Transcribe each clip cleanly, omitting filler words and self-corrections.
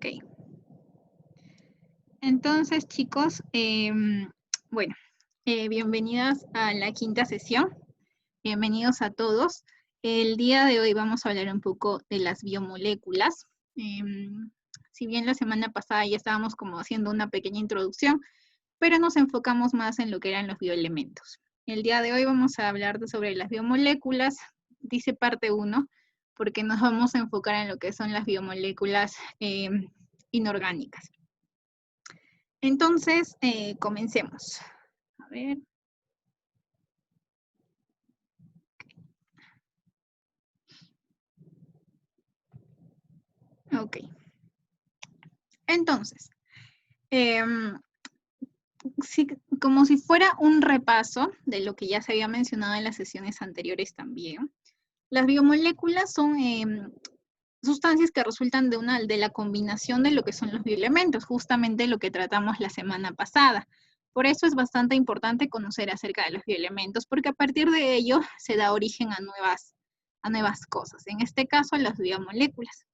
Ok. Entonces, chicos, bueno, bienvenidas a la quinta sesión. Bienvenidos a todos. El día de hoy vamos a hablar un poco de las biomoléculas. Si bien la semana pasada ya estábamos como haciendo una pequeña introducción, pero nos enfocamos más en lo que eran los bioelementos. El día de hoy vamos a hablar sobre las biomoléculas, dice parte 1, porque nos vamos a enfocar en lo que son las biomoléculas inorgánicas. Entonces, comencemos. A ver. Ok. Entonces, como si fuera un repaso de lo que ya se había mencionado en las sesiones anteriores también, las biomoléculas son sustancias que resultan de la combinación de lo que son los bioelementos, justamente lo que tratamos la semana pasada. Por eso es bastante importante conocer acerca de los bioelementos, porque a partir de ello se da origen a nuevas cosas, en este caso las biomoléculas.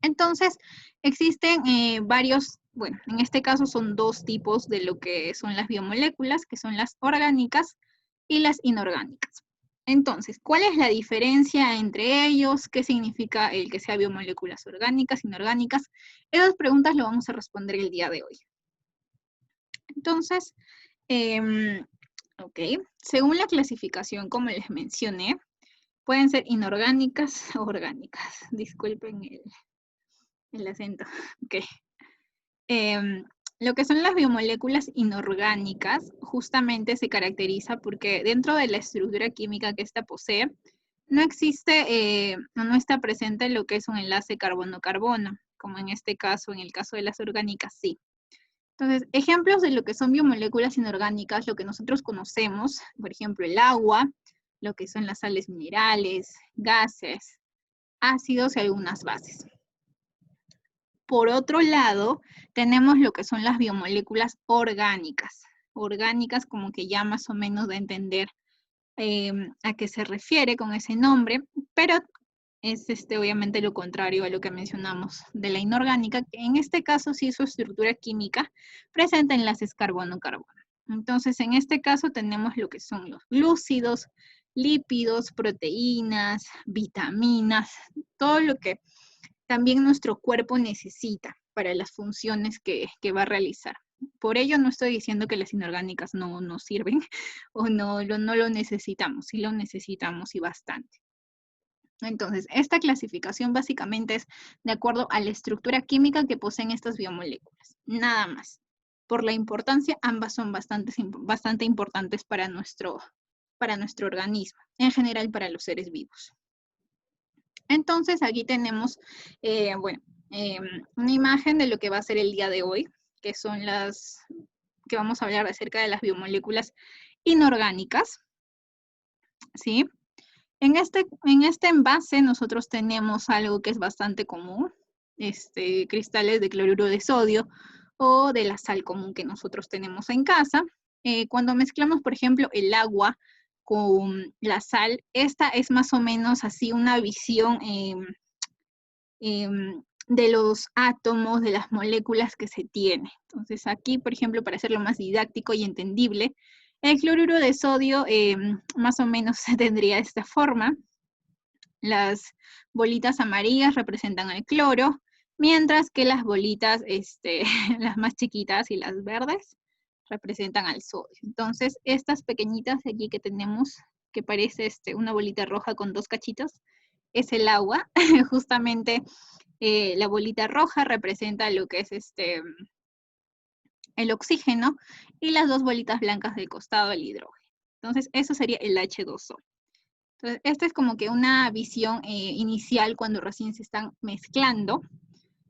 Entonces, existen varios, bueno, en este caso son dos tipos de lo que son las biomoléculas, que son las orgánicas y las inorgánicas. Entonces, ¿cuál es la diferencia entre ellos? ¿Qué significa el que sea biomoléculas orgánicas, inorgánicas? Esas preguntas lo vamos a responder el día de hoy. Entonces, ok, según la clasificación, como les mencioné, pueden ser inorgánicas o orgánicas. Disculpen el acento. Ok. Lo que son las biomoléculas inorgánicas justamente se caracteriza porque dentro de la estructura química que ésta posee, no existe, no está presente lo que es un enlace carbono-carbono, como en este caso, en el caso de las orgánicas, sí. Entonces, ejemplos de lo que son biomoléculas inorgánicas, lo que nosotros conocemos, por ejemplo, el agua, lo que son las sales minerales, gases, ácidos y algunas bases. Por otro lado, tenemos lo que son las biomoléculas orgánicas. Orgánicas como que ya más o menos da a entender a qué se refiere con ese nombre, pero es obviamente lo contrario a lo que mencionamos de la inorgánica, que en este caso sí su estructura química presenta enlaces carbono-carbono. Entonces, en este caso tenemos lo que son los glúcidos, lípidos, proteínas, vitaminas, todo lo que también nuestro cuerpo necesita para las funciones que va a realizar. Por ello no estoy diciendo que las inorgánicas no sirven o no lo necesitamos, sí lo necesitamos y bastante. Entonces, esta clasificación básicamente es de acuerdo a la estructura química que poseen estas biomoléculas, nada más. Por la importancia, ambas son bastante importantes para nuestro organismo, en general para los seres vivos. Entonces, aquí tenemos, una imagen de lo que va a ser el día de hoy, que son que vamos a hablar acerca de las biomoléculas inorgánicas, ¿sí? En este envase nosotros tenemos algo que es bastante común, cristales de cloruro de sodio o de la sal común que nosotros tenemos en casa. Cuando mezclamos, por ejemplo, el agua con la sal, esta es más o menos así una visión de los átomos, de las moléculas que se tiene. Entonces aquí, por ejemplo, para hacerlo más didáctico y entendible, el cloruro de sodio más o menos tendría esta forma. Las bolitas amarillas representan al cloro, mientras que las bolitas, las más chiquitas y las verdes, representan al sodio. Entonces, estas pequeñitas de aquí que tenemos, que parece una bolita roja con dos cachitos, es el agua. Justamente la bolita roja representa lo que es el oxígeno y las dos bolitas blancas del costado el hidrógeno. Entonces, eso sería el H2O. Entonces, esta es como que una visión inicial cuando recién se están mezclando.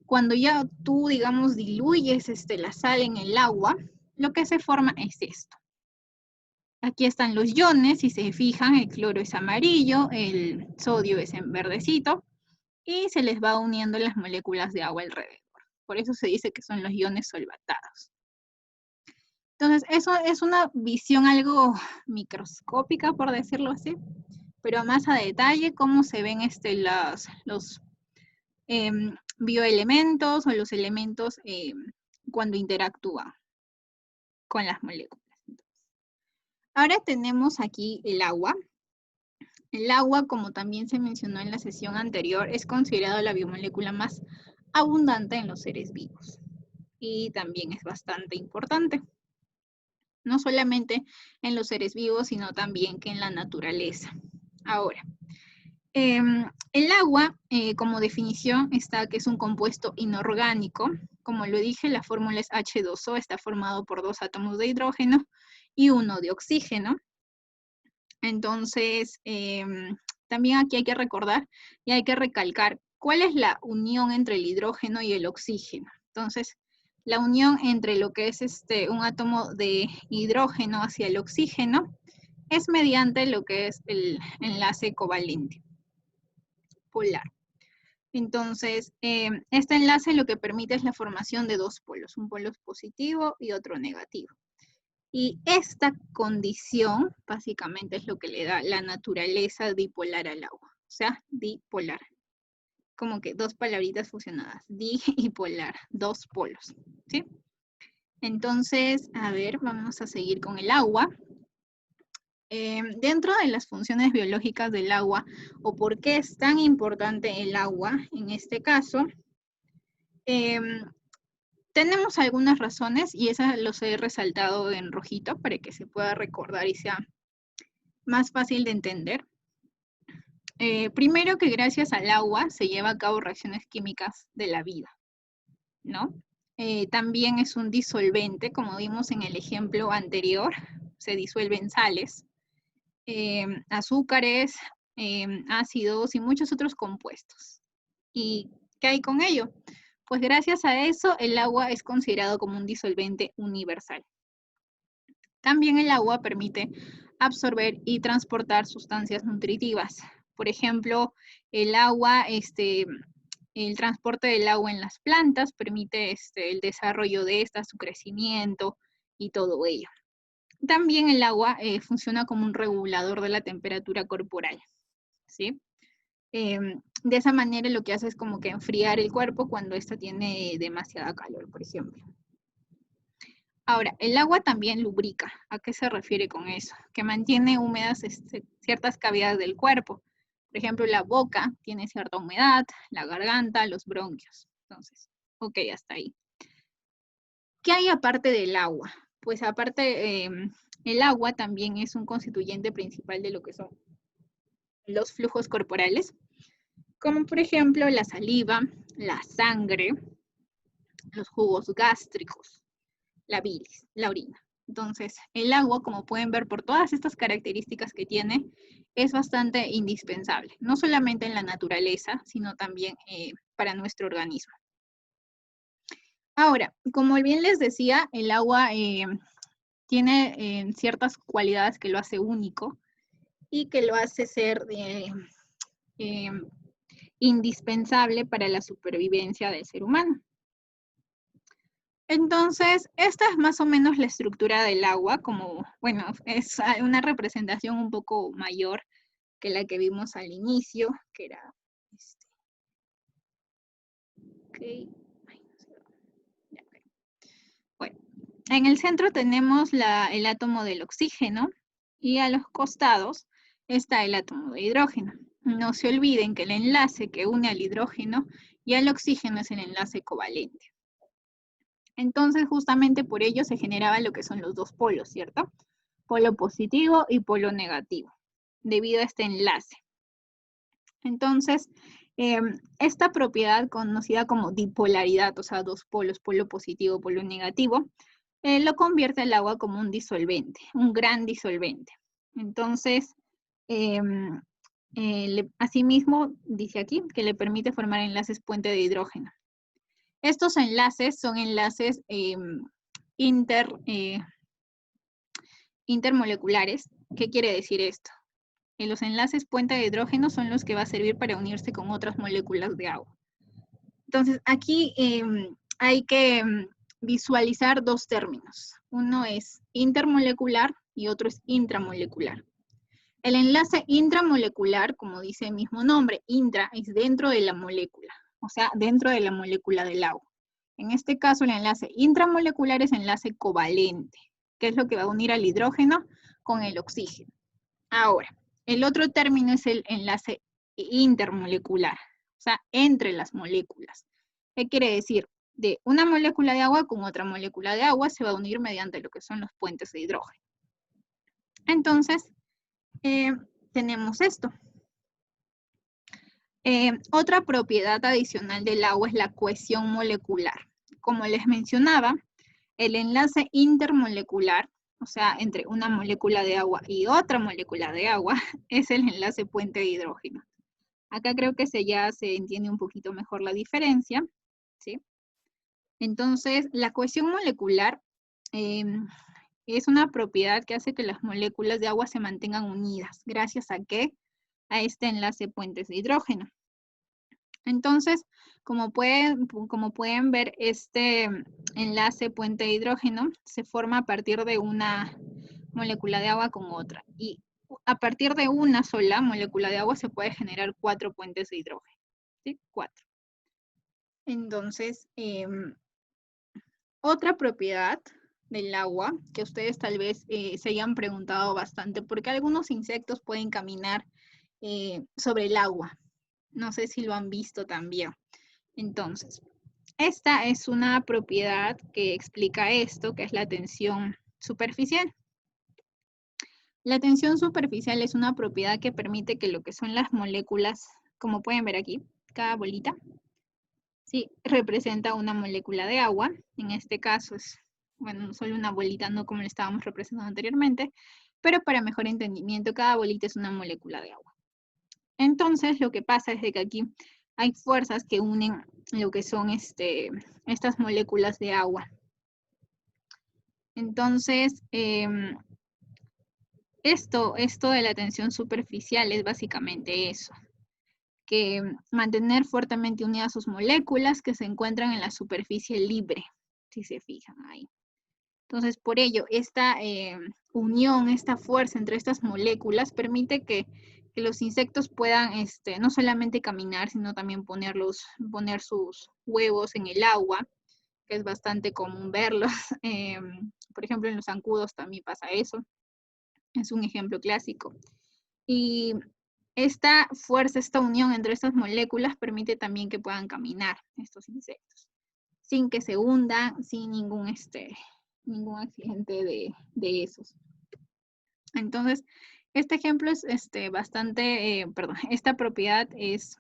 Cuando ya tú, digamos, diluyes la sal en el agua, lo que se forma es esto. Aquí están los iones, si se fijan, el cloro es amarillo, el sodio es en verdecito, y se les va uniendo las moléculas de agua alrededor. Por eso se dice que son los iones solvatados. Entonces, eso es una visión algo microscópica, por decirlo así, pero más a detalle cómo se ven bioelementos o los elementos cuando interactúan con las moléculas. Ahora tenemos aquí el agua. El agua, como también se mencionó en la sesión anterior, es considerada la biomolécula más abundante en los seres vivos y también es bastante importante, no solamente en los seres vivos, sino también que en la naturaleza. Ahora, el agua, como definición, está que es un compuesto inorgánico. Como lo dije, la fórmula es H2O, está formado por 2 átomos de hidrógeno y 1 de oxígeno. Entonces, también aquí hay que recordar y hay que recalcar cuál es la unión entre el hidrógeno y el oxígeno. Entonces, la unión entre lo que es un átomo de hidrógeno hacia el oxígeno es mediante lo que es el enlace covalente polar. Entonces, este enlace lo que permite es la formación de 2 polos, un polo positivo y otro negativo. Y esta condición básicamente es lo que le da la naturaleza dipolar al agua, o sea, dipolar. Como que 2 palabritas fusionadas, di y polar, 2 polos, ¿sí? Entonces, a ver, vamos a seguir con el agua. Dentro de las funciones biológicas del agua, o por qué es tan importante el agua, en este caso, tenemos algunas razones y esas los he resaltado en rojito para que se pueda recordar y sea más fácil de entender. Primero que gracias al agua se lleva a cabo reacciones químicas de la vida, ¿no? También es un disolvente, como vimos en el ejemplo anterior, se disuelven sales, azúcares, ácidos y muchos otros compuestos. ¿Y qué hay con ello? Pues gracias a eso el agua es considerado como un disolvente universal. También el agua permite absorber y transportar sustancias nutritivas. Por ejemplo, el agua, el transporte del agua en las plantas permite el desarrollo de estas, su crecimiento y todo ello. También el agua funciona como un regulador de la temperatura corporal, ¿sí? De esa manera lo que hace es como que enfriar el cuerpo cuando ésta tiene demasiada calor, por ejemplo. Ahora, el agua también lubrica. ¿A qué se refiere con eso? Que mantiene húmedas ciertas cavidades del cuerpo. Por ejemplo, la boca tiene cierta humedad, la garganta, los bronquios. Entonces, ok, hasta ahí. ¿Qué hay aparte del agua? Pues aparte, el agua también es un constituyente principal de lo que son los flujos corporales, como por ejemplo la saliva, la sangre, los jugos gástricos, la bilis, la orina. Entonces, el agua, como pueden ver por todas estas características que tiene, es bastante indispensable, no solamente en la naturaleza, sino también para nuestro organismo. Ahora, como bien les decía, el agua tiene ciertas cualidades que lo hace único y que lo hace ser indispensable para la supervivencia del ser humano. Entonces, esta es más o menos la estructura del agua, como, bueno, es una representación un poco mayor que la que vimos al inicio, que era okay. Bueno, en el centro tenemos el átomo del oxígeno y a los costados está el átomo de hidrógeno. No se olviden que el enlace que une al hidrógeno y al oxígeno es el enlace covalente. Entonces, justamente por ello se generaba lo que son los 2 polos, ¿cierto? Polo positivo y polo negativo, debido a este enlace. Entonces, esta propiedad conocida como dipolaridad, o sea, 2 polos, polo positivo, polo negativo, lo convierte el agua como un disolvente, un gran disolvente. Entonces, asimismo, dice aquí, que le permite formar enlaces puente de hidrógeno. Estos enlaces son enlaces intermoleculares. ¿Qué quiere decir esto? Los enlaces puente de hidrógeno son los que va a servir para unirse con otras moléculas de agua. Entonces, aquí hay que visualizar 2 términos. Uno es intermolecular y otro es intramolecular. El enlace intramolecular, como dice el mismo nombre, intra es dentro de la molécula. o sea, dentro de la molécula del agua. En este caso, el enlace intramolecular es enlace covalente, que es lo que va a unir al hidrógeno con el oxígeno. Ahora, el otro término es el enlace intermolecular, o sea, entre las moléculas. ¿Qué quiere decir? De una molécula de agua con otra molécula de agua se va a unir mediante lo que son los puentes de hidrógeno. Entonces, tenemos esto. Otra propiedad adicional del agua es la cohesión molecular. Como les mencionaba, el enlace intermolecular, o sea, entre una molécula de agua y otra molécula de agua, es el enlace puente de hidrógeno. Acá creo que ya se entiende un poquito mejor la diferencia, ¿sí? Entonces, la cohesión molecular es una propiedad que hace que las moléculas de agua se mantengan unidas. ¿Gracias a qué? A este enlace puentes de hidrógeno. Entonces, como pueden ver, este enlace puente de hidrógeno se forma a partir de una molécula de agua con otra. Y a partir de una sola molécula de agua se puede generar 4 puentes de hidrógeno. ¿Sí? 4. Entonces, otra propiedad del agua que ustedes tal vez se hayan preguntado bastante, porque algunos insectos pueden caminar sobre el agua. No sé si lo han visto también. Entonces, esta es una propiedad que explica esto, que es la tensión superficial. La tensión superficial es una propiedad que permite que lo que son las moléculas, como pueden ver aquí, cada bolita, sí, representa una molécula de agua. En este caso es, bueno, solo una bolita, no como lo estábamos representando anteriormente, pero para mejor entendimiento, cada bolita es una molécula de agua. Entonces, lo que pasa es de que aquí hay fuerzas que unen lo que son estas moléculas de agua. Entonces, esto de la tensión superficial es básicamente eso, que mantener fuertemente unidas sus moléculas que se encuentran en la superficie libre, si se fijan ahí. Entonces, por ello, esta unión, esta fuerza entre estas moléculas permite que los insectos puedan no solamente caminar, sino también poner sus huevos en el agua, que es bastante común verlos. Por ejemplo, en los zancudos también pasa eso. Es un ejemplo clásico. Y esta fuerza, esta unión entre estas moléculas permite también que puedan caminar estos insectos, sin que se hundan, sin ningún accidente de esos. Entonces, este ejemplo es esta propiedad es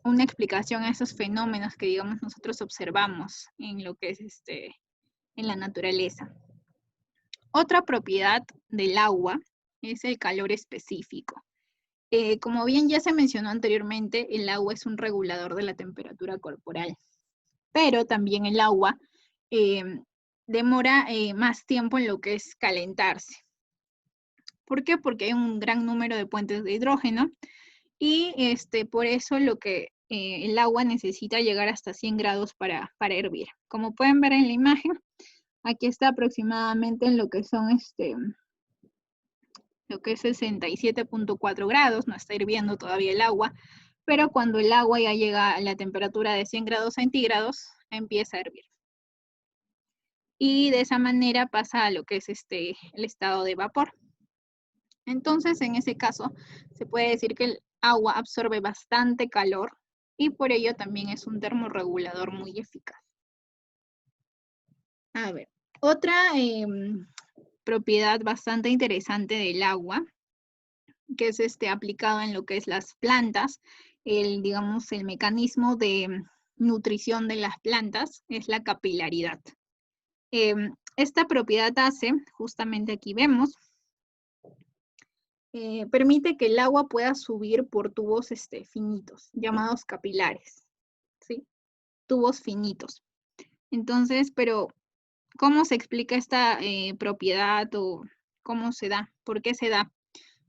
una explicación a esos fenómenos que, digamos, nosotros observamos en lo que es en la naturaleza. Otra propiedad del agua es el calor específico. Como bien ya se mencionó anteriormente, el agua es un regulador de la temperatura corporal, pero también el agua demora más tiempo en lo que es calentarse. ¿Por qué? Porque hay un gran número de puentes de hidrógeno y por eso el agua necesita llegar hasta 100 grados para hervir. Como pueden ver en la imagen, aquí está aproximadamente en lo que son lo que es 67.4 grados, no está hirviendo todavía el agua, pero cuando el agua ya llega a la temperatura de 100 grados centígrados, empieza a hervir. Y de esa manera pasa a lo que es el estado de vapor. Entonces, en ese caso, se puede decir que el agua absorbe bastante calor y por ello también es un termorregulador muy eficaz. A ver, otra propiedad bastante interesante del agua, que es aplicado en lo que es las plantas, digamos, el mecanismo de nutrición de las plantas es la capilaridad. Esta propiedad hace, justamente aquí vemos, permite que el agua pueda subir por tubos finitos, llamados capilares, ¿sí? Tubos finitos. Entonces, pero, ¿cómo se explica esta propiedad o cómo se da? ¿Por qué se da?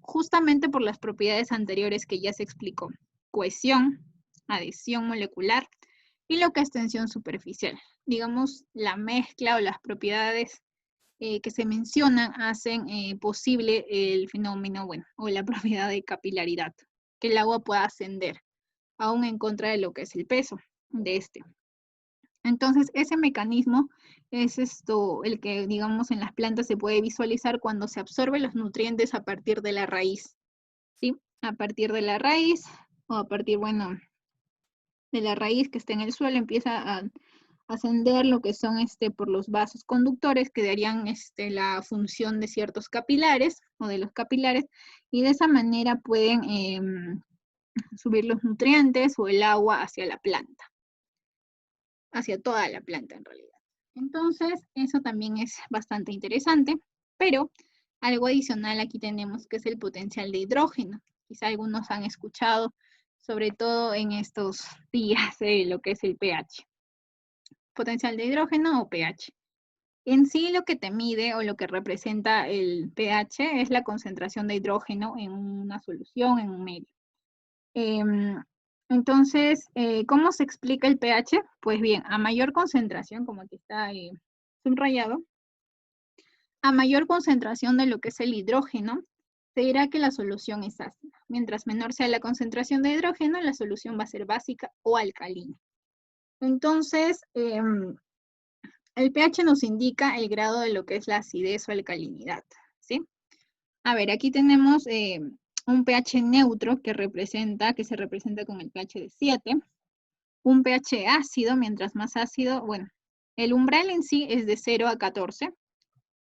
Justamente por las propiedades anteriores que ya se explicó. Cohesión, adhesión molecular y lo que es tensión superficial. Digamos, la mezcla o las propiedades que se mencionan hacen posible el fenómeno, bueno, o la propiedad de capilaridad, que el agua pueda ascender. aún en contra de lo que es el peso de este. Entonces, ese mecanismo es el que, digamos, en las plantas se puede visualizar cuando se absorben los nutrientes a partir de la raíz, ¿sí? A partir de la raíz, o a partir, bueno, de la raíz que está en el suelo, empieza a ascender lo que son por los vasos conductores que darían la función de ciertos capilares o de los capilares, y de esa manera pueden subir los nutrientes o el agua hacia la planta, hacia toda la planta en realidad. Entonces, eso también es bastante interesante, pero algo adicional aquí tenemos que es el potencial de hidrógeno. Quizá algunos han escuchado, sobre todo en estos días, lo que es el pH. Potencial de hidrógeno o pH. En sí lo que te mide o lo que representa el pH es la concentración de hidrógeno en una solución, en un medio. Entonces, ¿cómo se explica el pH? Pues bien, a mayor concentración, como aquí está subrayado, a mayor concentración de lo que es el hidrógeno, se dirá que la solución es ácida. Mientras menor sea la concentración de hidrógeno, la solución va a ser básica o alcalina. Entonces, el pH nos indica el grado de lo que es la acidez o alcalinidad, ¿sí? A ver, aquí tenemos un pH neutro que se representa con el pH de 7. Un pH ácido, mientras más ácido, bueno, el umbral en sí es de 0 a 14,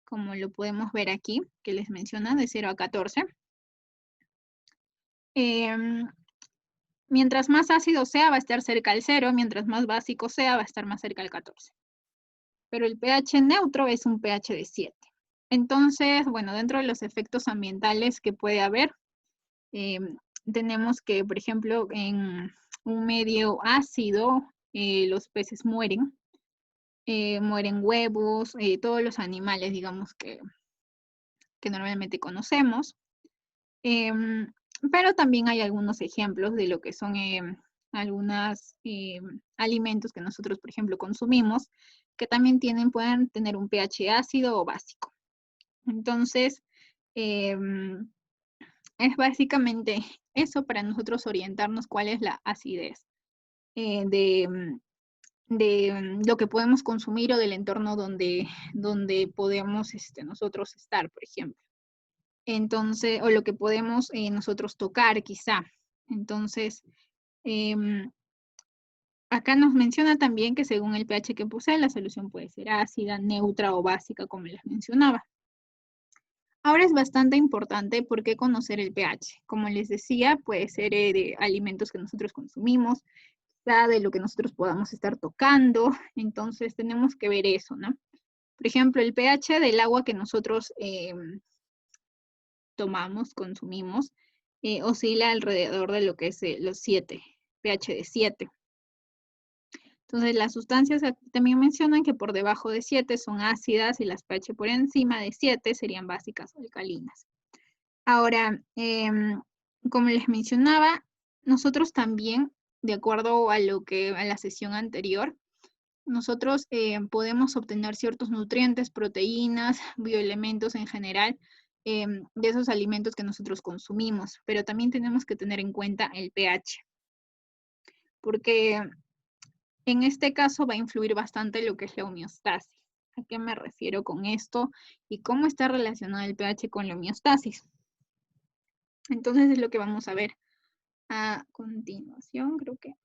como lo podemos ver aquí, que les menciona, de 0 a 14. Mientras más ácido sea, va a estar cerca al 0, mientras más básico sea, va a estar más cerca al 14. Pero el pH neutro es un pH de 7. Entonces, bueno, dentro de los efectos ambientales que puede haber, tenemos que, por ejemplo, en un medio ácido, los peces mueren, mueren huevos, todos los animales, digamos, que normalmente conocemos. Pero también hay algunos ejemplos de lo que son algunos alimentos que nosotros, por ejemplo, consumimos, que también pueden tener un pH ácido o básico. Entonces, es básicamente eso para nosotros orientarnos cuál es la acidez de lo que podemos consumir o del entorno donde podemos nosotros estar, por ejemplo. Entonces, o lo que podemos nosotros tocar quizá. Entonces, acá nos menciona también que según el pH que posee, la solución puede ser ácida, neutra o básica, como les mencionaba. Ahora es bastante importante por qué conocer el pH. Como les decía, puede ser de alimentos que nosotros consumimos, de lo que nosotros podamos estar tocando. Entonces, tenemos que ver eso, ¿no? Por ejemplo, el pH del agua que nosotros tomamos, consumimos, oscila alrededor de lo que es los 7, pH de 7. Entonces, las sustancias también mencionan que por debajo de 7 son ácidas y las pH por encima de 7 serían básicas o alcalinas. Ahora, como les mencionaba, nosotros también, de acuerdo a la sesión anterior, nosotros podemos obtener ciertos nutrientes, proteínas, bioelementos en general, de esos alimentos que nosotros consumimos, pero también tenemos que tener en cuenta el pH, porque en este caso va a influir bastante lo que es la homeostasis. ¿A qué me refiero con esto? Y cómo está relacionado el pH con la homeostasis. Entonces es lo que vamos a ver a continuación, creo que.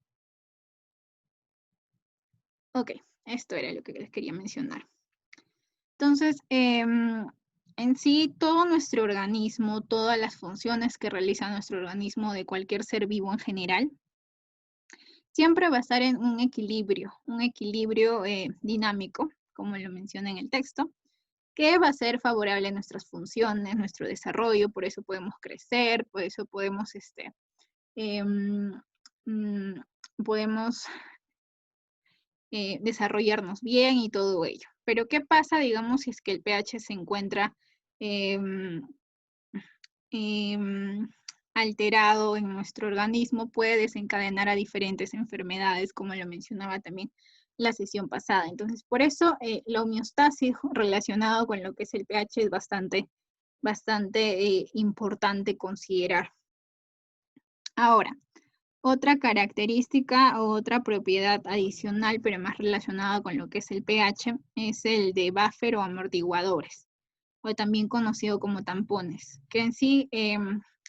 Ok, esto era lo que les quería mencionar. Entonces, en sí, todo nuestro organismo, todas las funciones que realiza nuestro organismo de cualquier ser vivo en general, siempre va a estar en un equilibrio dinámico, como lo menciona en el texto, que va a ser favorable a nuestras funciones, nuestro desarrollo, por eso podemos crecer, por eso podemos, podemos desarrollarnos bien y todo ello. Pero ¿qué pasa, digamos, si es que el pH se encuentra alterado en nuestro organismo? Puede desencadenar a diferentes enfermedades, como lo mencionaba también la sesión pasada. Entonces, por eso la homeostasis relacionada con lo que es el pH es bastante importante considerar. Ahora, Otra característica o otra propiedad adicional, pero más relacionada con lo que es el pH, es el de buffer o amortiguadores, o también conocido como tampones, que en sí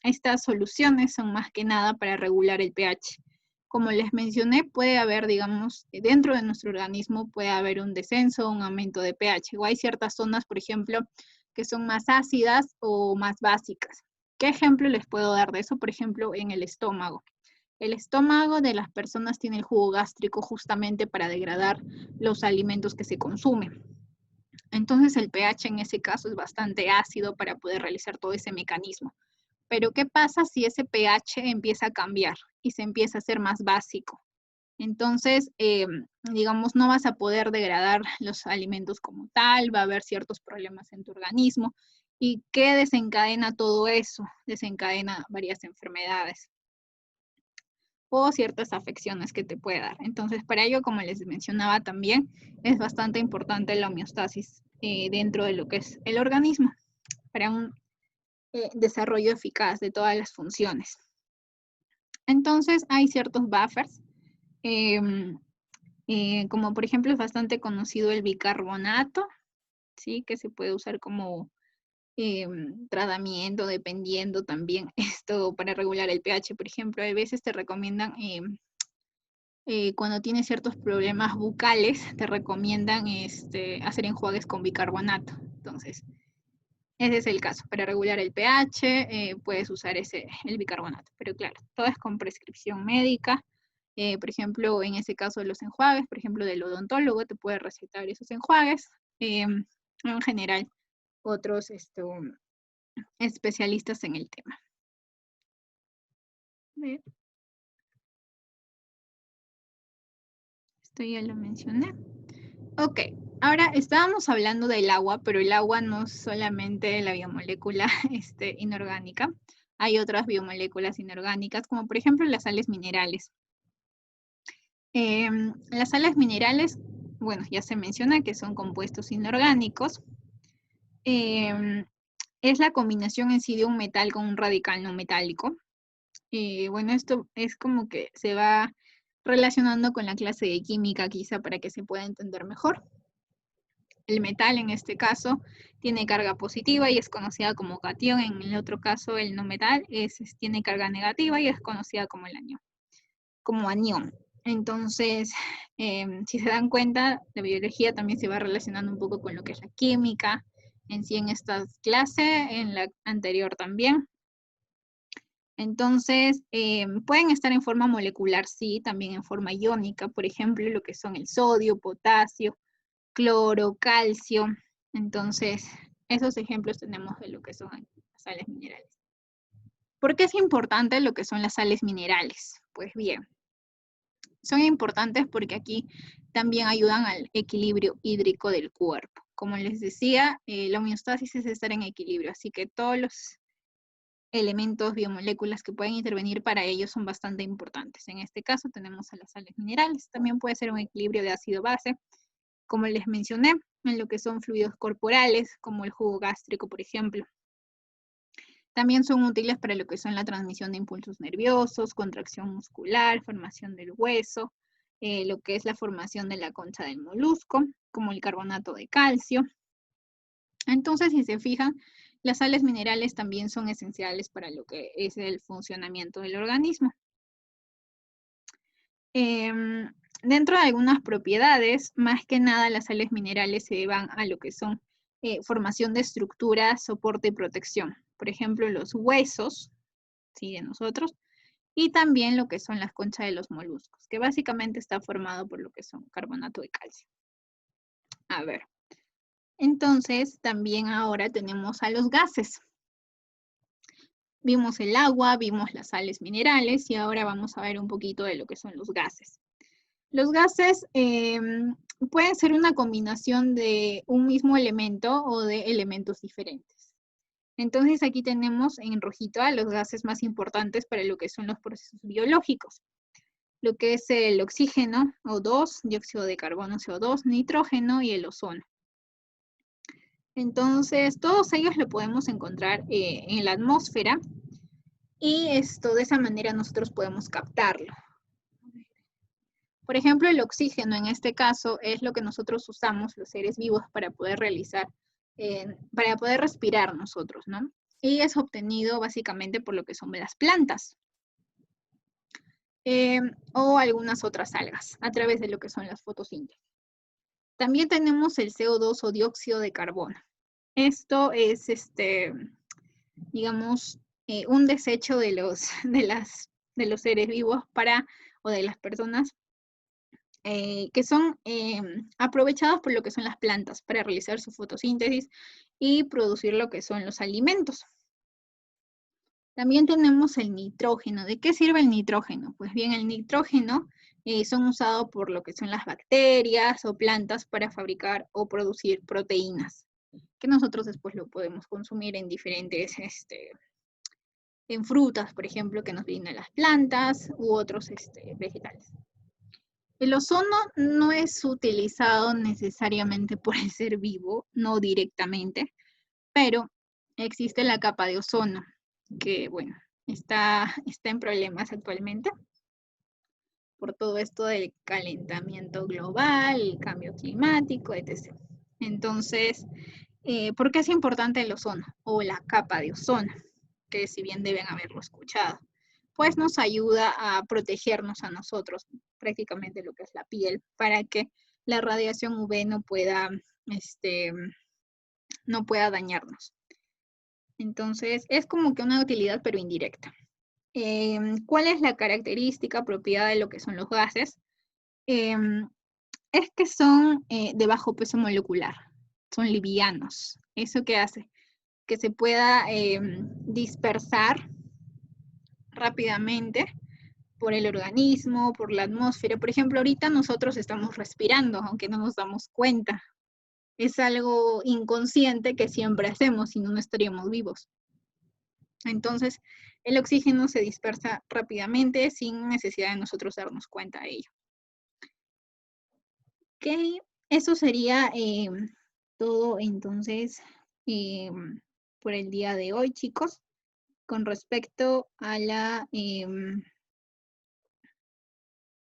estas soluciones son más que nada para regular el pH. Como les mencioné, puede haber, digamos, dentro de nuestro organismo puede haber un descenso o un aumento de pH, o hay ciertas zonas, por ejemplo, que son más ácidas o más básicas. ¿Qué ejemplo les puedo dar de eso? Por ejemplo, en el estómago. El estómago de las personas tiene el jugo gástrico justamente para degradar los alimentos que se consumen. Entonces el pH en ese caso es bastante ácido para poder realizar todo ese mecanismo. Pero ¿qué pasa si ese pH empieza a cambiar y se empieza a hacer más básico? Entonces, digamos, no vas a poder degradar los alimentos como tal, va a haber ciertos problemas en tu organismo. ¿Y qué desencadena todo eso? Desencadena varias enfermedades o ciertas afecciones que te puede dar. Entonces, para ello, como les mencionaba también, es bastante importante la homeostasis dentro de lo que es el organismo para un desarrollo eficaz de todas las funciones. Entonces, hay ciertos buffers, como por ejemplo es bastante conocido el bicarbonato, ¿sí? Que se puede usar como tratamiento, dependiendo también esto para regular el pH. Por ejemplo, a veces te recomiendan cuando tienes ciertos problemas bucales, te recomiendan hacer enjuagues con bicarbonato. Entonces, ese es el caso. Para regular el pH, puedes usar el bicarbonato. Pero claro, todo es con prescripción médica. Por ejemplo, en ese caso de los enjuagues, por ejemplo, del odontólogo te puede recetar esos enjuagues. En general, otros especialistas en el tema. Esto ya lo mencioné. Ok, ahora estábamos hablando del agua, pero el agua no es solamente la biomolécula inorgánica. Hay otras biomoléculas inorgánicas, como por ejemplo las sales minerales. Las sales minerales, bueno, ya se menciona que son compuestos inorgánicos. Es la combinación en sí de un metal con un radical no metálico. Bueno, esto es como que se va relacionando con la clase de química quizá para que se pueda entender mejor. El metal en este caso tiene carga positiva y es conocida como catión. En el otro caso, el no metal tiene carga negativa y es conocida como el anión, como anión. Entonces, si se dan cuenta, la biología también se va relacionando un poco con lo que es la química en sí en esta clase, en la anterior también. Entonces, pueden estar en forma molecular, sí, también en forma iónica, por ejemplo, lo que son el sodio, potasio, cloro, calcio. Entonces, esos ejemplos tenemos de lo que son las sales minerales. ¿Por qué es importante lo que son las sales minerales? Pues bien, son importantes porque aquí también ayudan al equilibrio hídrico del cuerpo. Como les decía, la homeostasis es estar en equilibrio, así que todos los elementos, biomoléculas que pueden intervenir para ellos son bastante importantes. En este caso tenemos a las sales minerales. También puede ser un equilibrio de ácido-base, como les mencioné, en lo que son fluidos corporales, como el jugo gástrico, por ejemplo. También son útiles para lo que son la transmisión de impulsos nerviosos, contracción muscular, formación del hueso, lo que es la formación de la concha del molusco, como el carbonato de calcio. Entonces, si se fijan, las sales minerales también son esenciales para lo que es el funcionamiento del organismo. Dentro de algunas propiedades, más que nada las sales minerales se van a lo que son formación de estructuras, soporte y protección. Por ejemplo, los huesos, ¿sí? De nosotros, y también lo que son las conchas de los moluscos, que básicamente está formado por lo que son carbonato de calcio. A ver, entonces también ahora tenemos a los gases. Vimos el agua, vimos las sales minerales y ahora vamos a ver un poquito de lo que son los gases. Los gases pueden ser una combinación de un mismo elemento o de elementos diferentes. Entonces aquí tenemos en rojito a los gases más importantes para lo que son los procesos biológicos. Lo que es el oxígeno, O2, dióxido de carbono, CO2, nitrógeno y el ozono. Entonces, todos ellos lo podemos encontrar en la atmósfera y de esa manera nosotros podemos captarlo. Por ejemplo, el oxígeno en este caso es lo que nosotros usamos, los seres vivos, para poder realizar, para poder respirar nosotros, ¿no? Y es obtenido básicamente por lo que son las plantas o algunas otras algas a través de lo que son las fotosíntesis. También tenemos el CO2 o dióxido de carbono. Esto es, digamos, un desecho de los seres vivos o de las personas que son aprovechados por lo que son las plantas para realizar su fotosíntesis y producir lo que son los alimentos. También tenemos el nitrógeno. ¿De qué sirve el nitrógeno? Pues bien, el nitrógeno son usados por lo que son las bacterias o plantas para fabricar o producir proteínas, que nosotros después lo podemos consumir en diferentes, en frutas, por ejemplo, que nos brindan las plantas u otros vegetales. El ozono no es utilizado necesariamente por el ser vivo, no directamente, pero existe la capa de ozono, que bueno, está en problemas actualmente por todo esto del calentamiento global, el cambio climático, etc. Entonces, ¿por qué es importante el ozono o la capa de ozono? Que si bien deben haberlo escuchado, pues nos ayuda a protegernos a nosotros, prácticamente lo que es la piel, para que la radiación UV no pueda dañarnos. Entonces, es como que una utilidad, pero indirecta. ¿Cuál es la característica propiedad de lo que son los gases? Es que son de bajo peso molecular, son livianos. ¿Eso qué hace? Que se pueda dispersar rápidamente por el organismo, por la atmósfera. Por ejemplo, ahorita nosotros estamos respirando, aunque no nos damos cuenta. Es algo inconsciente que siempre hacemos, si no, no estaríamos vivos. Entonces, el oxígeno se dispersa rápidamente sin necesidad de nosotros darnos cuenta de ello. Ok, eso sería todo entonces por el día de hoy, chicos, con respecto a la